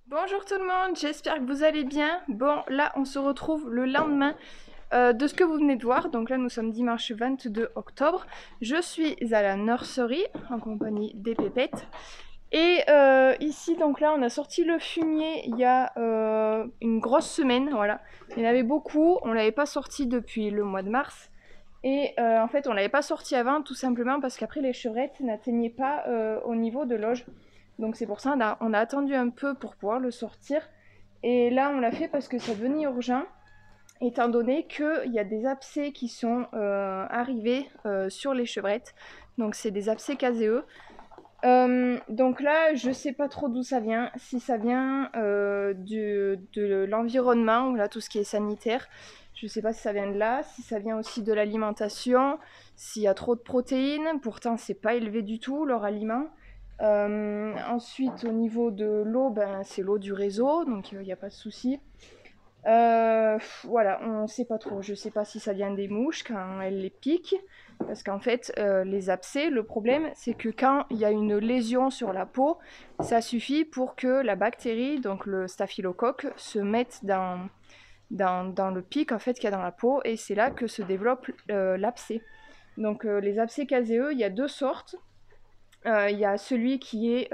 Bonjour tout le monde, j'espère que vous allez bien. Bon, là on se retrouve le lendemain de ce que vous venez de voir. Donc là nous sommes dimanche 22 octobre. Je suis à la nursery en compagnie des pépettes. Et ici donc là on a sorti le fumier il y a une grosse semaine, voilà. Il y en avait beaucoup, on l'avait pas sorti depuis le mois de mars. Et en fait on l'avait pas sorti avant tout simplement parce qu'après les chevrettes n'atteignaient pas au niveau de loge. Donc c'est pour ça on a attendu un peu pour pouvoir le sortir. Et là on l'a fait parce que ça devenait urgent, étant donné qu'il y a des abcès qui sont arrivés sur les chevrettes. Donc c'est des abcès caséeux. Donc là, je sais pas trop d'où ça vient, si ça vient de l'environnement ou là tout ce qui est sanitaire. Je sais pas si ça vient de là, si ça vient aussi de l'alimentation, s'il y a trop de protéines, pourtant c'est pas élevé du tout leur aliment. Ensuite, au niveau de l'eau, ben, c'est l'eau du réseau, donc il n'y a pas de souci. Voilà, on sait pas trop. Je sais pas si ça vient des mouches quand elles les piquent. Parce qu'en fait, les abcès, le problème, c'est que quand il y a une lésion sur la peau, ça suffit pour que la bactérie, donc le staphylocoque, se mette dans le pic en fait, qu'il y a dans la peau. Et c'est là que se développe l'abcès. Donc les abcès caséeux, il y a deux sortes. Il y a celui qui est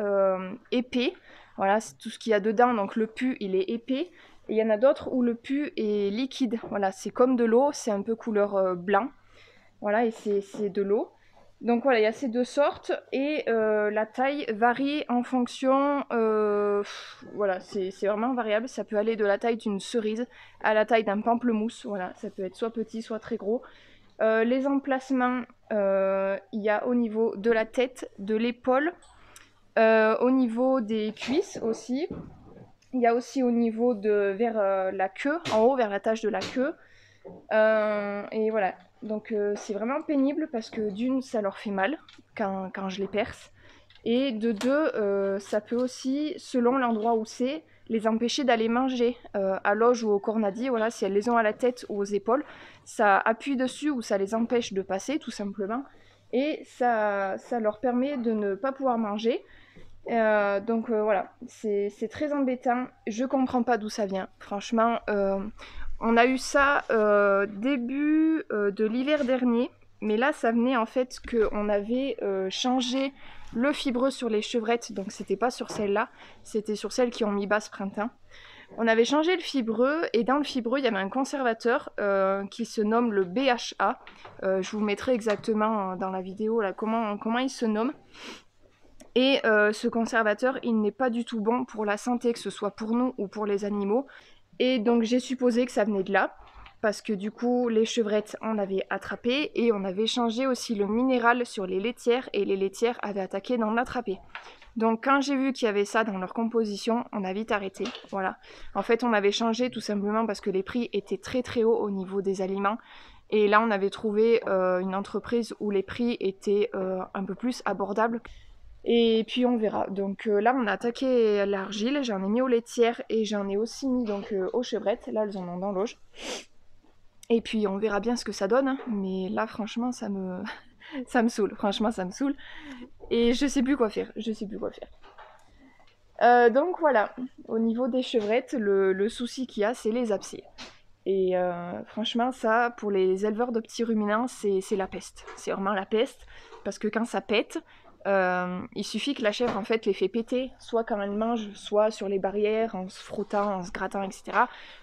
épais. Voilà, c'est tout ce qu'il y a dedans. Donc le pus, il est épais. Et il y en a d'autres où le pus est liquide. Voilà, c'est comme de l'eau, c'est un peu couleur blanc. Voilà, et c'est de l'eau. Donc voilà, il y a ces deux sortes et la taille varie en fonction. Voilà, c'est vraiment variable. Ça peut aller de la taille d'une cerise à la taille d'un pamplemousse. Voilà, ça peut être soit petit, soit très gros. Les emplacements, il y a au niveau de la tête, de l'épaule, au niveau des cuisses aussi. Il y a aussi au niveau de vers la queue, en haut vers la tâche de la queue. Et voilà. Donc c'est vraiment pénible parce que d'une, ça leur fait mal quand je les perce. Et de deux, ça peut aussi, selon l'endroit où c'est, les empêcher d'aller manger à l'oge ou au cornadi. Voilà, si elles les ont à la tête ou aux épaules, ça appuie dessus ou ça les empêche de passer tout simplement. Et ça leur permet de ne pas pouvoir manger. Donc voilà, c'est très embêtant. Je comprends pas d'où ça vient. Franchement, on a eu ça début de l'hiver dernier. Mais là, ça venait en fait qu'on avait changé le fibreux sur les chevrettes. Donc c'était pas sur celle-là, c'était sur celles qui ont mis bas ce printemps. On avait changé le fibreux et dans le fibreux, il y avait un conservateur qui se nomme le BHA. Je vous mettrai exactement dans la vidéo là, comment il se nomme. Et ce conservateur, il n'est pas du tout bon pour la santé, que ce soit pour nous ou pour les animaux. Et donc j'ai supposé que ça venait de là, parce que du coup les chevrettes en avaient attrapé et on avait changé aussi le minéral sur les laitières et les laitières avaient attaqué d'en attraper. Donc quand j'ai vu qu'il y avait ça dans leur composition, on a vite arrêté. Voilà. En fait, on avait changé tout simplement parce que les prix étaient très très hauts au niveau des aliments. Et là, on avait trouvé une entreprise où les prix étaient un peu plus abordables. Et puis on verra. Donc là, on a attaqué l'argile, j'en ai mis aux laitières et j'en ai aussi mis donc aux chevrettes. Là, elles en ont dans l'auge. Et puis on verra bien ce que ça donne. Hein. Mais là, franchement, ça me saoule. Franchement, ça me saoule. Et je sais plus quoi faire. Je sais plus quoi faire. Donc voilà. Au niveau des chevrettes, le souci qu'il y a, c'est les abcès. Et franchement, ça, pour les éleveurs de petits ruminants, c'est la peste. C'est vraiment la peste. Parce que quand ça pète, il suffit que la chèvre en fait les fait péter, soit quand elle mange, soit sur les barrières, en se frottant, en se grattant, etc.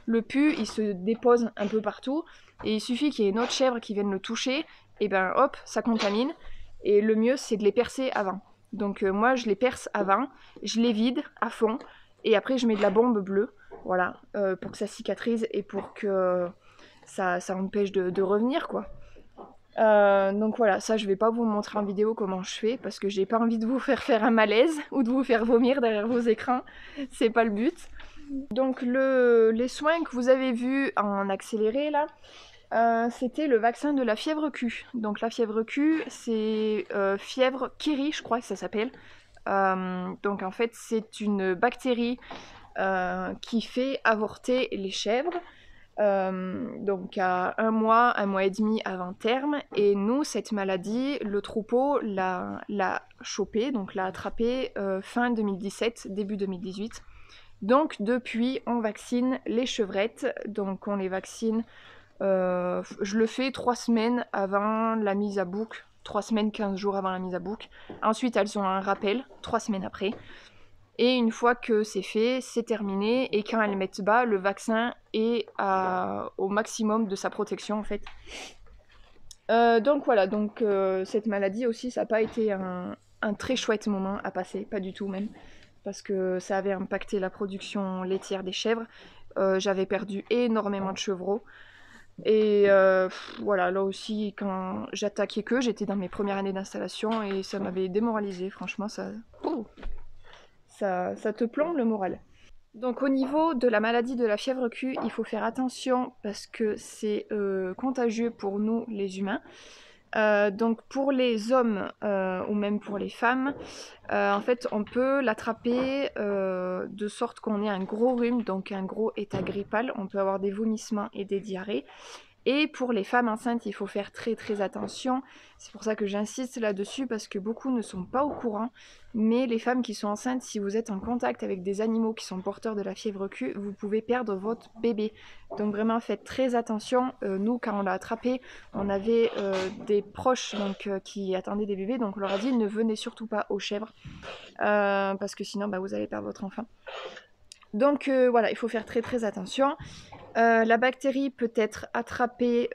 Le pus, il se dépose un peu partout, et il suffit qu'il y ait une autre chèvre qui vienne le toucher, et ben hop, ça contamine. Et le mieux, c'est de les percer avant. Donc moi, je les perce avant, je les vide à fond, et après je mets de la bombe bleue, voilà, pour que ça cicatrise et pour que ça empêche de revenir, quoi. Donc voilà, ça je vais pas vous montrer en vidéo comment je fais parce que j'ai pas envie de vous faire un malaise ou de vous faire vomir derrière vos écrans, c'est pas le but. Donc les soins que vous avez vus en accéléré là, c'était le vaccin de la fièvre Q. Donc la fièvre Q, c'est fièvre Kiri, je crois que ça s'appelle. Donc en fait c'est une bactérie qui fait avorter les chèvres. Donc à un mois et demi avant terme. Et nous, cette maladie, le troupeau l'a chopée, donc l'a attrapée fin 2017, début 2018. Donc depuis, on vaccine les chevrettes, donc on les vaccine, je le fais 3 semaines avant la mise à bouc, 3 semaines, 15 jours avant la mise à bouc. Ensuite, elles ont un rappel, 3 semaines après. Et une fois que c'est fait, c'est terminé. Et quand elles mettent bas, le vaccin est au maximum de sa protection en fait. Donc voilà, donc cette maladie aussi, ça n'a pas été un très chouette moment à passer, pas du tout même. Parce que ça avait impacté la production laitière des chèvres. J'avais perdu énormément de chevreaux. Et voilà, là aussi, quand j'attaquais que, j'étais dans mes premières années d'installation et ça m'avait démoralisé, franchement, ça te plombe le moral. Donc au niveau de la maladie de la fièvre Q, il faut faire attention parce que c'est contagieux pour nous les humains. Donc pour les hommes ou même pour les femmes, en fait on peut l'attraper de sorte qu'on ait un gros rhume, donc un gros état grippal, on peut avoir des vomissements et des diarrhées. Et pour les femmes enceintes, il faut faire très très attention. C'est pour ça que j'insiste là-dessus parce que beaucoup ne sont pas au courant. Mais les femmes qui sont enceintes, si vous êtes en contact avec des animaux qui sont porteurs de la fièvre Q, vous pouvez perdre votre bébé. Donc vraiment faites très attention. Nous, quand on l'a attrapé, on avait des proches donc, qui attendaient des bébés. Donc on leur a dit ne venez surtout pas aux chèvres parce que sinon vous allez perdre votre enfant. Donc voilà, il faut faire très très attention. La bactérie peut être attrapée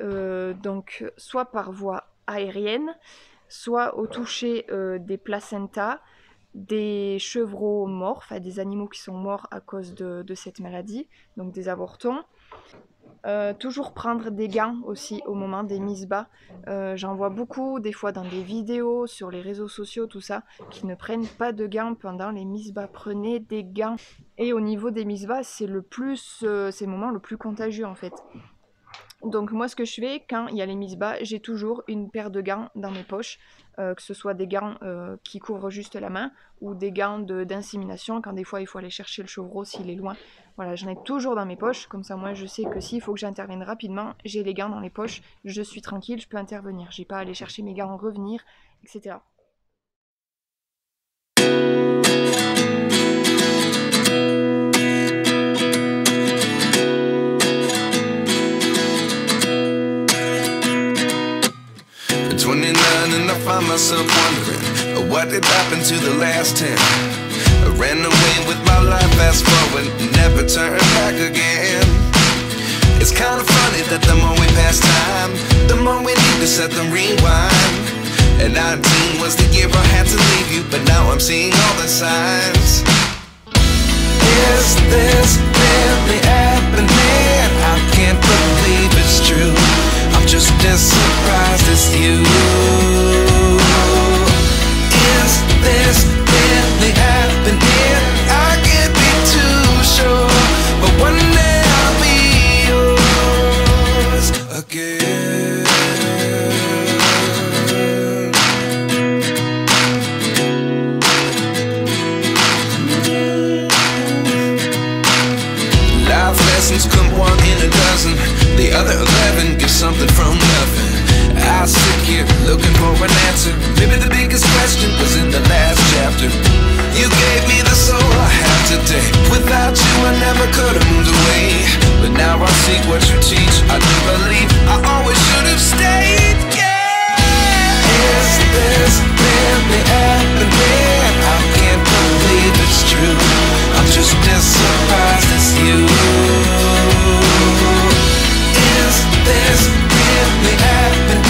donc soit par voie aérienne, soit au toucher des placentas, des chevreaux morts, enfin des animaux qui sont morts à cause de cette maladie, donc des avortons. Toujours prendre des gants aussi au moment des mises bas. J'en vois beaucoup, des fois dans des vidéos, sur les réseaux sociaux, tout ça, qui ne prennent pas de gants pendant les mises bas. Prenez des gants. Et au niveau des mises bas, c'est le moment le plus contagieux en fait. Donc moi ce que je fais quand il y a les mises bas, j'ai toujours une paire de gants dans mes poches, que ce soit des gants qui couvrent juste la main ou des gants d'insémination quand des fois il faut aller chercher le chevreau s'il est loin. Voilà, j'en ai toujours dans mes poches, comme ça moi je sais que s'il faut que j'intervienne rapidement, j'ai les gants dans les poches, je suis tranquille, je peux intervenir, j'ai pas à aller chercher mes gants, revenir, etc. And I find myself wondering what did happen to the last 10. I ran away with my life, fast forward, never turn back again. It's kind of funny that the more we pass time, the more we need to set them rewind. And 19 was the year I had to leave you, but now I'm seeing all the signs. Is this really happening? I can't believe it's true. I'm just as surprised as you. Is this really happening? I can't be too sure, but one day I'll be yours again. Life lessons come one in a dozen. The other 11 get something from nothing. I sit here looking for an answer. Maybe the biggest question was in the last chapter. You gave me the soul I have today. Without you I never could have moved away. But now I see what you teach. I do believe I always should have stayed. Yeah. Is this really happening? I can't believe it's true. I'm just as surprised as you. Is this really happening?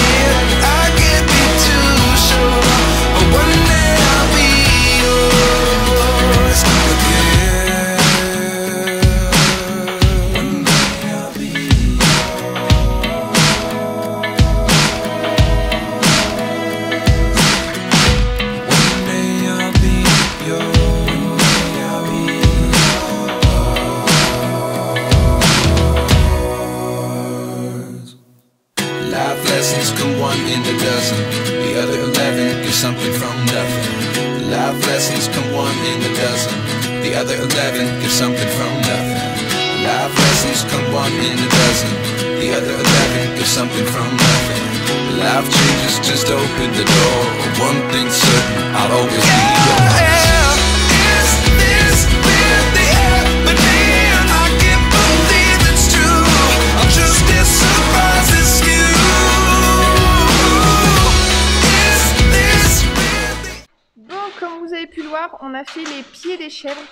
I can't be too sure, but one day I'll be yours again. One day I'll be yours. One day I'll be yours. I'll be yours. Life lessons come one in a dozen. The other 11 give something from nothing. Life lessons come one in a dozen. The other 11 give something from nothing. Life lessons come one in a dozen. The other 11 give something from nothing. Life changes just open the door. One thing's certain, I'll always be yours. Is this really happening? vous avez pu le voir, on a fait les pieds des chèvres.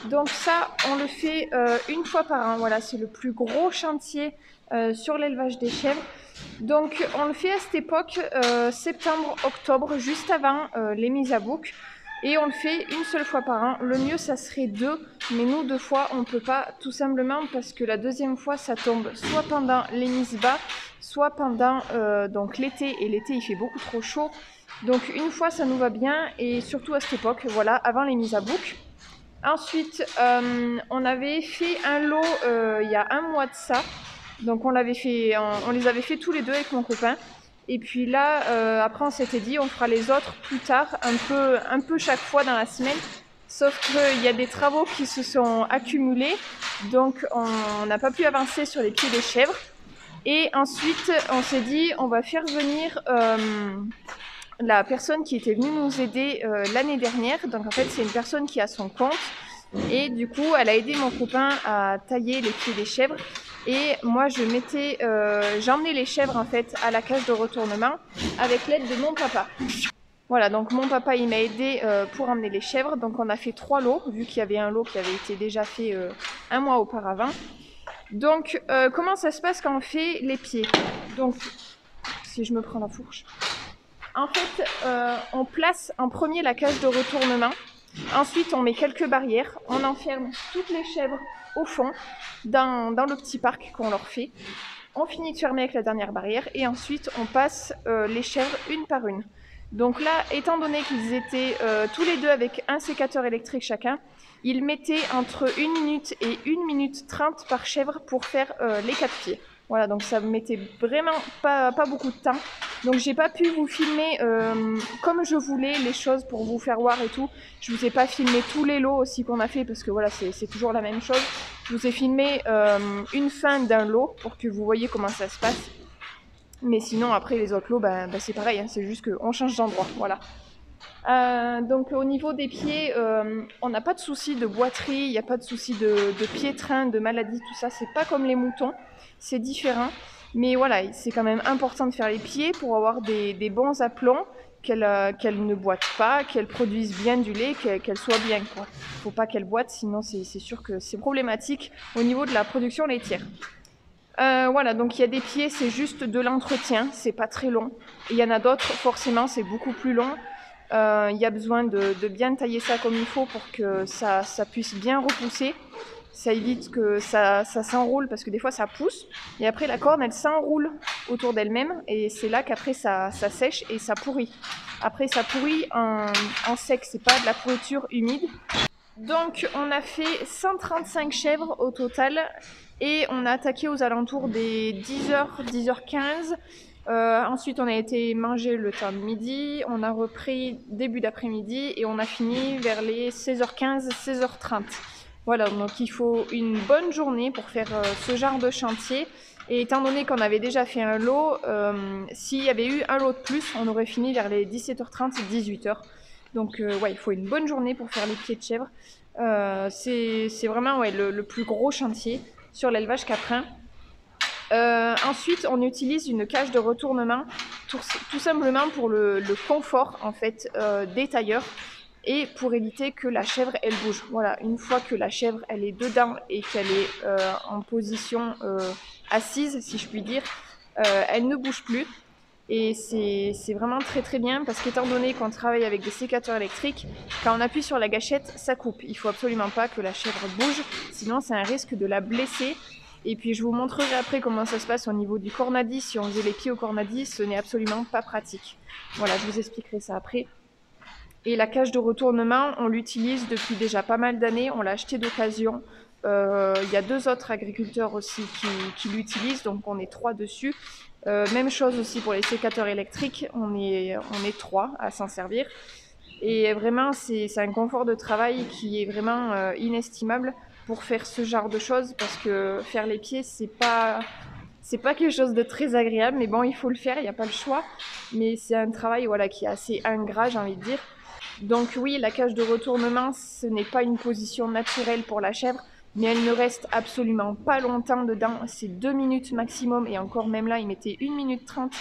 Donc ça, on le fait une fois par an. Voilà, c'est le plus gros chantier sur l'élevage des chèvres. Donc on le fait à cette époque, septembre-octobre, juste avant les mises à bouc. Et on le fait une seule fois par an. Le mieux, ça serait 2, mais nous 2 fois, on ne peut pas, tout simplement parce que la deuxième fois, ça tombe soit pendant les mises bas, soit pendant donc l'été. Et l'été, il fait beaucoup trop chaud. Donc une fois, ça nous va bien, et surtout à cette époque, voilà, avant les mises à bouc. Ensuite, on avait fait un lot il y a un mois de ça. Donc on les avait fait tous les deux avec mon copain. Et puis là, après on s'était dit on fera les autres plus tard, un peu chaque fois dans la semaine. Sauf qu'il y a des travaux qui se sont accumulés, donc on n'a pas pu avancer sur les pieds des chèvres. Et ensuite on s'est dit on va faire venir la personne qui était venue nous aider l'année dernière. Donc en fait c'est une personne qui a son compte. Et du coup, elle a aidé mon copain à tailler les pieds des chèvres. Et moi, j'emmenais les chèvres en fait à la cage de retournement avec l'aide de mon papa. Voilà, donc mon papa, il m'a aidé pour emmener les chèvres. Donc on a fait 3 lots, vu qu'il y avait un lot qui avait été déjà fait un mois auparavant. Donc, comment ça se passe quand on fait les pieds? Donc, si je me prends la fourche. En fait, on place en premier la cage de retournement. Ensuite, on met quelques barrières, on enferme toutes les chèvres au fond, dans le petit parc qu'on leur fait. On finit de fermer avec la dernière barrière et ensuite on passe les chèvres une par une. Donc là, étant donné qu'ils étaient tous les deux avec un sécateur électrique chacun, ils mettaient entre 1 minute et 1 minute 30 par chèvre pour faire les 4 pieds. Voilà, donc ça me mettait vraiment pas beaucoup de temps. Donc j'ai pas pu vous filmer comme je voulais les choses pour vous faire voir et tout. Je vous ai pas filmé tous les lots aussi qu'on a fait parce que voilà, c'est toujours la même chose. Je vous ai filmé une fin d'un lot pour que vous voyez comment ça se passe. Mais sinon après les autres lots, c'est pareil, hein, c'est juste qu'on change d'endroit, voilà. Donc au niveau des pieds, on n'a pas de souci de boiterie, il n'y a pas de souci de piétrin, de maladie, tout ça. C'est pas comme les moutons, c'est différent. Mais voilà, c'est quand même important de faire les pieds pour avoir des bons aplombs, qu'elles ne boitent pas, qu'elles produisent bien du lait, qu'elles soient bien, quoi. Faut pas qu'elles boitent, sinon c'est sûr que c'est problématique au niveau de la production laitière. Voilà, donc il y a des pieds, c'est juste de l'entretien, c'est pas très long. Et il y en a d'autres, forcément, c'est beaucoup plus long. Il y a besoin de bien tailler ça comme il faut pour que ça puisse bien repousser. Ça évite que ça s'enroule parce que des fois ça pousse. Et après la corne elle s'enroule autour d'elle-même et c'est là qu'après ça sèche et ça pourrit. Après ça pourrit en sec, c'est pas de la pourriture humide. Donc on a fait 135 chèvres au total et on a attaqué aux alentours des 10h, 10h15. Ensuite, on a été manger le temps de midi, on a repris début d'après-midi et on a fini vers les 16h15, 16h30. Voilà, donc il faut une bonne journée pour faire ce genre de chantier. Et étant donné qu'on avait déjà fait un lot, s'il y avait eu un lot de plus, on aurait fini vers les 17h30, 18h. Donc ouais, il faut une bonne journée pour faire les pieds de chèvre. C'est vraiment le plus gros chantier sur l'élevage caprin. Ensuite, on utilise une cage de retournement tout simplement pour le confort en fait des tailleurs et pour éviter que la chèvre elle bouge. Voilà, une fois que la chèvre elle est dedans et qu'elle est en position assise, si je puis dire, elle ne bouge plus. Et c'est vraiment très très bien parce qu'étant donné qu'on travaille avec des sécateurs électriques, quand on appuie sur la gâchette, ça coupe. Il faut absolument pas que la chèvre bouge, sinon c'est un risque de la blesser. Et puis je vous montrerai après comment ça se passe au niveau du cornadis. Si on faisait les pieds au cornadis, ce n'est absolument pas pratique. Voilà, je vous expliquerai ça après. Et la cage de retournement, on l'utilise depuis déjà pas mal d'années. On l'a acheté d'occasion. Il y a 2 autres agriculteurs aussi qui l'utilisent, donc on est 3 dessus. Même chose aussi pour les sécateurs électriques, on est 3 à s'en servir. Et vraiment, c'est un confort de travail qui est vraiment inestimable pour faire ce genre de choses, parce que faire les pieds, c'est pas quelque chose de très agréable, mais bon, il faut le faire, il n'y a pas le choix. Mais c'est un travail qui est assez ingrat, j'ai envie de dire. Donc oui, la cage de retournement, ce n'est pas une position naturelle pour la chèvre, mais elle ne reste absolument pas longtemps dedans. C'est 2 minutes maximum, et encore même là, il mettait 1 minute 30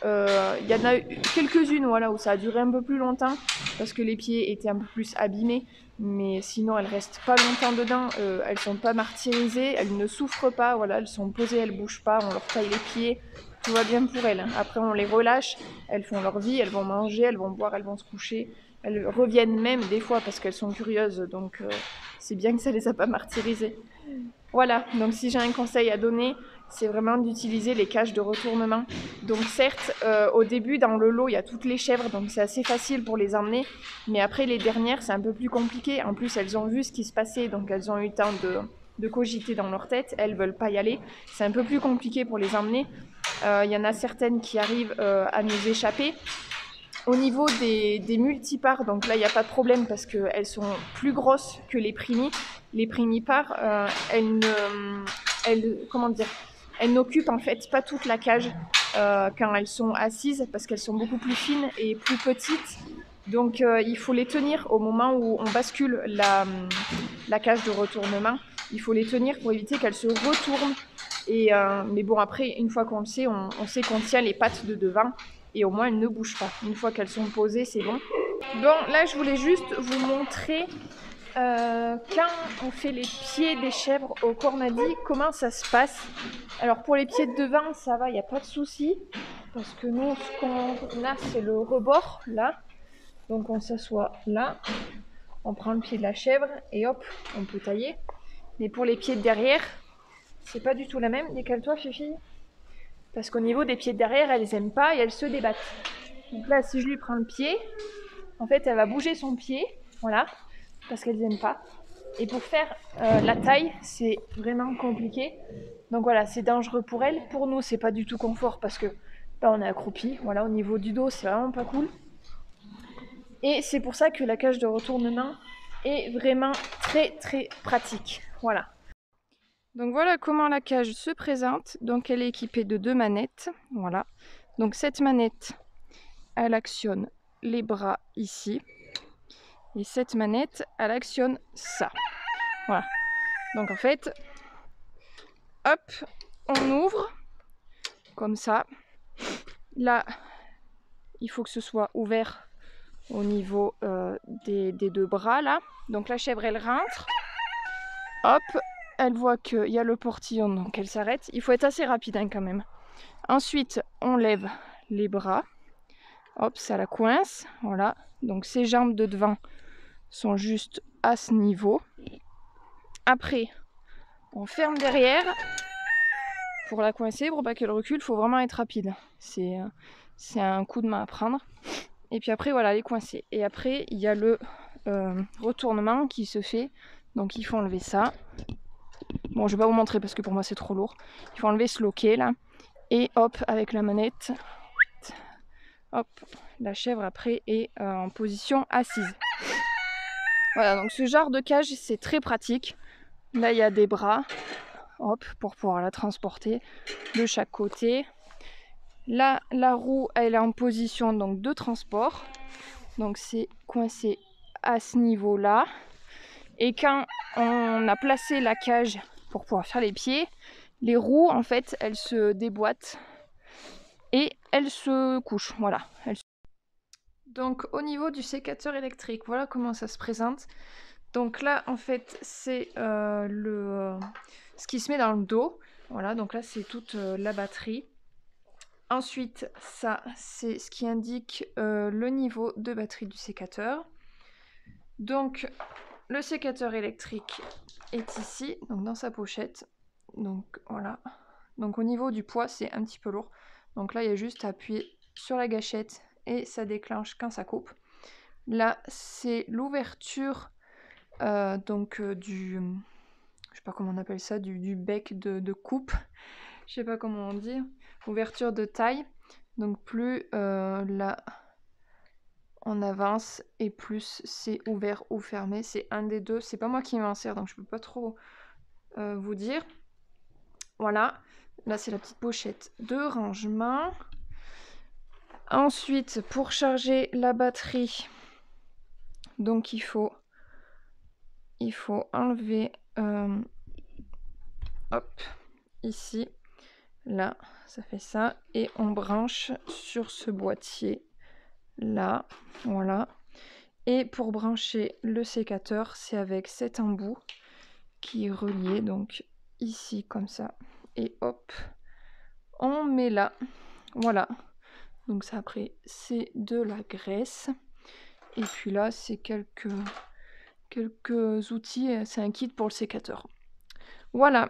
Il y en a quelques-unes voilà, où ça a duré un peu plus longtemps parce que les pieds étaient un peu plus abîmés. Mais sinon, elles restent pas longtemps dedans. Elles sont pas martyrisées, elles ne souffrent pas. Voilà, elles sont posées, elles bougent pas. On leur taille les pieds. Tout va bien pour elles. Après, on les relâche. Elles font leur vie. Elles vont manger, elles vont boire, elles vont se coucher. Elles reviennent même des fois parce qu'elles sont curieuses. Donc, c'est bien que ça les a pas martyrisées. Voilà. Donc, si j'ai un conseil à donner, c'est vraiment d'utiliser les cages de retournement. Donc certes, au début, dans le lot, il y a toutes les chèvres, donc c'est assez facile pour les emmener. Mais après, les dernières, c'est un peu plus compliqué. En plus, elles ont vu ce qui se passait, donc elles ont eu le temps de cogiter dans leur tête. Elles veulent pas y aller. C'est un peu plus compliqué pour les emmener. Il y en a certaines qui arrivent à nous échapper. Au niveau des multipares, donc là, il n'y a pas de problème parce qu'elles sont plus grosses que les primis. Les primipares, comment dire, elles n'occupent en fait pas toute la cage quand elles sont assises parce qu'elles sont beaucoup plus fines et plus petites. Donc il faut les tenir au moment où on bascule la cage de retournement. Il faut les tenir pour éviter qu'elles se retournent. Mais bon, après, une fois qu'on le sait, on sait qu'on tient les pattes de devant. Et au moins elles ne bougent pas. Une fois qu'elles sont posées, c'est bon. Bon, là je voulais juste vous montrer quand on fait les pieds des chèvres au Cornadi, comment ça se passe. Alors pour les pieds de devant, ça va, il n'y a pas de souci. Parce que nous, ce qu'on a, c'est le rebord, là. Donc on s'assoit là, on prend le pied de la chèvre et hop, on peut tailler. Mais pour les pieds de derrière, c'est pas du tout la même. Décale-toi, Fifi. Parce qu'au niveau des pieds de derrière, elles aiment pas et elles se débattent. Donc là, si je lui prends le pied, en fait, elle va bouger son pied, voilà, parce qu'elles n'aiment pas. Et pour faire la taille, c'est vraiment compliqué. Donc voilà, c'est dangereux pour elles. Pour nous, c'est pas du tout confort parce que là, on est accroupi. Voilà, au niveau du dos, c'est vraiment pas cool. Et c'est pour ça que la cage de retournement est vraiment très très pratique. Voilà. Donc voilà comment la cage se présente. Donc elle est équipée de 2 manettes. Voilà. Donc cette manette, elle actionne les bras ici. Et cette manette, elle actionne ça. Voilà. Donc en fait, hop, on ouvre comme ça. Là, il faut que ce soit ouvert au niveau des 2 bras là. Donc la chèvre, elle rentre. Hop, elle voit qu'il y a le portillon, donc elle s'arrête. Il faut être assez rapide hein, quand même. Ensuite, on lève les bras. Hop, ça la coince. Voilà. Donc ses jambes de devant sont juste à ce niveau. Après, on ferme derrière. Pour la coincer, pour pas qu'elle recule, il faut vraiment être rapide. C'est un coup de main à prendre. Et puis après, voilà, elle est coincée. Et après, il y a le retournement qui se fait. Donc il faut enlever ça. Bon, je vais pas vous montrer parce que pour moi c'est trop lourd. Il faut enlever ce loquet là. Et hop, avec la manette, hop, la chèvre après est en position assise. Voilà, donc ce genre de cage, c'est très pratique. Là, il y a des bras, hop, pour pouvoir la transporter de chaque côté. Là, la roue, elle est en position donc de transport. Donc c'est coincé à ce niveau-là. Et quand on a placé la cage pour pouvoir faire les pieds, les roues, en fait, elles se déboîtent et elles se couchent. Voilà. Donc, au niveau du sécateur électrique, voilà comment ça se présente. Donc là, en fait, c'est ce qui se met dans le dos. Voilà, donc là, c'est toute la batterie. Ensuite, ça, c'est ce qui indique le niveau de batterie du sécateur. Donc, le sécateur électrique est ici, donc dans sa pochette. Donc voilà. Donc au niveau du poids, c'est un petit peu lourd. Donc là, il y a juste à appuyer sur la gâchette et ça déclenche quand ça coupe. Là, c'est l'ouverture du... Je sais pas comment on appelle ça, du bec de coupe. Je sais pas comment on dit. Ouverture de taille. Donc plus là on avance et plus c'est ouvert ou fermé. C'est un des deux. C'est pas moi qui m'en sers, donc je peux pas trop vous dire. Voilà. Là, c'est la petite pochette de rangement. Ensuite, pour charger la batterie, donc il faut enlever hop, ici Là, ça fait ça. Et on branche sur ce boîtier là. Voilà. Et pour brancher le sécateur, c'est avec cet embout qui est relié. Donc ici comme ça. Et hop, on met là. Voilà. Donc ça après, c'est de la graisse. Et puis là, c'est quelques outils. C'est un kit pour le sécateur. Voilà.